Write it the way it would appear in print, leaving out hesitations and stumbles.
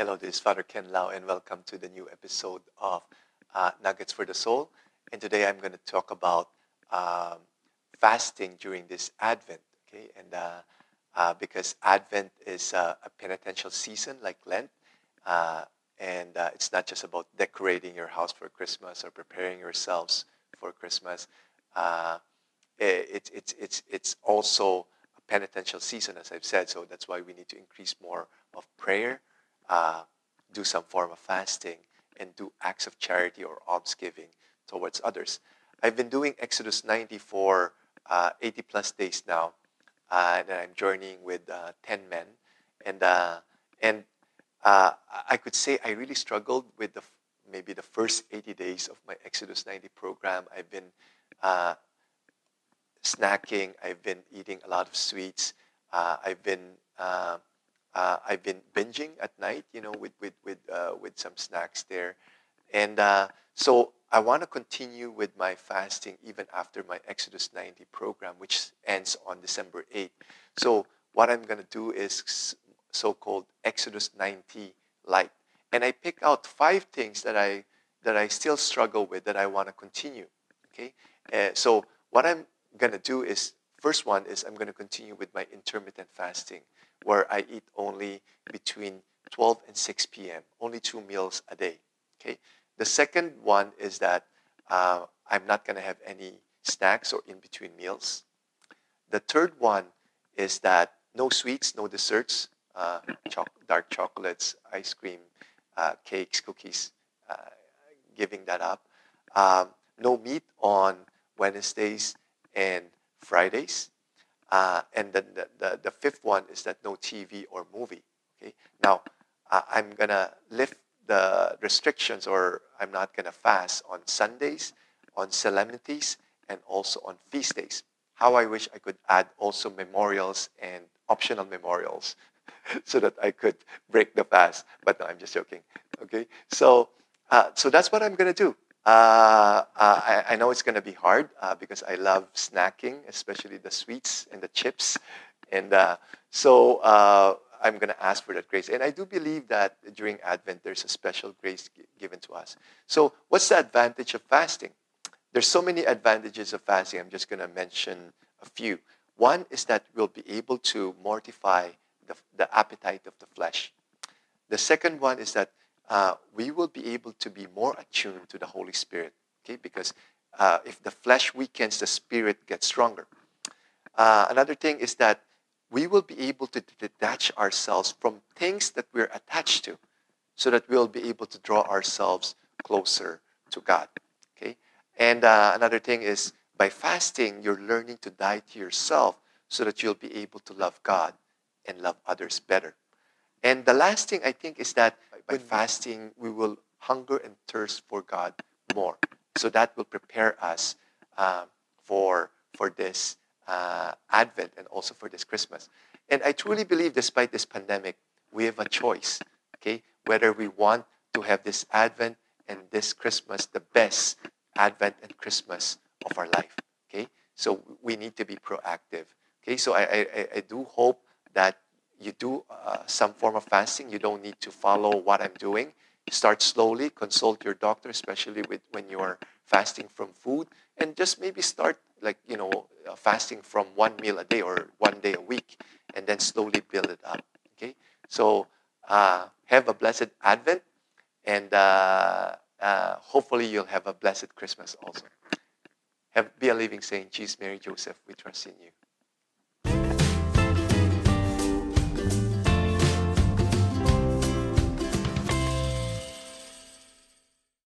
Hello, this is Father Ken Lau, and welcome to the new episode of Nuggets for the Soul. And today I'm going to talk about um, fasting during this Advent. Okay, and because Advent is a penitential season like Lent, uh, and it's not just about decorating your house for Christmas or preparing yourselves for Christmas. Uh, it's also a penitential season, as I've said. So that's why we need to increase more of prayer, uh, do some form of fasting, and do acts of charity or almsgiving towards others. I've been doing Exodus 90 for 80 plus days now, and I'm journeying with 10 men. And, uh, and I could say I really struggled with maybe the first 80 days of my Exodus 90 program. I've been uh, snacking. I've been eating a lot of sweets. Uh, I've been uh, I've been binging at night, with some snacks there, and so I want to continue with my fasting even after my Exodus 90 program, which ends on December 8th. So what I'm going to do is so-called Exodus 90 Lite, and I pick out 5 things that I still struggle with that I want to continue. Okay, so what I'm going to do is, first one is I'm going to continue with my intermittent fasting, where I eat only between 12 and 6 p.m., only 2 meals a day. Okay. The second one is that I'm not going to have any snacks or in between meals. The third one is that no sweets, no desserts, dark chocolates, ice cream, cakes, cookies, uh, giving that up. No meat on Wednesdays and Fridays. And then the fifth one is that no TV or movie. Okay. Now, I'm going to lift the restrictions, or I'm not going to fast on Sundays, on solemnities, and also on feast days. How I wish I could add also memorials and optional memorials so that I could break the fast. But no, I'm just joking. Okay. So that's what I'm going to do. I know it's going to be hard because I love snacking, especially the sweets and the chips. And so I'm going to ask for that grace. And I do believe that during Advent, there's a special grace given to us. So what's the advantage of fasting? There's so many advantages of fasting. I'm just going to mention a few. One is that we'll be able to mortify the appetite of the flesh. The second one is that we will be able to be more attuned to the Holy Spirit, okay? Because if the flesh weakens, the Spirit gets stronger. Another thing is that we will be able to detach ourselves from things that we're attached to, so that we'll be able to draw ourselves closer to God, okay? And another thing is, by fasting, you're learning to die to yourself so that you'll be able to love God and love others better. And the last thing I think is that by fasting, we will hunger and thirst for God more. So that will prepare us for this Advent and also for this Christmas. And I truly believe, despite this pandemic, we have a choice, okay? Whether we want to have this Advent and this Christmas the best Advent and Christmas of our life, okay? So we need to be proactive, okay? So I do hope that you do some form of fasting. You don't need to follow what I'm doing. Start slowly. Consult your doctor, especially when you're fasting from food. And just maybe start fasting from 1 meal a day or 1 day a week. And then slowly build it up. Okay? So have a blessed Advent. And hopefully you'll have a blessed Christmas also. Be a living saint. Jesus, Mary, Joseph, we trust in you.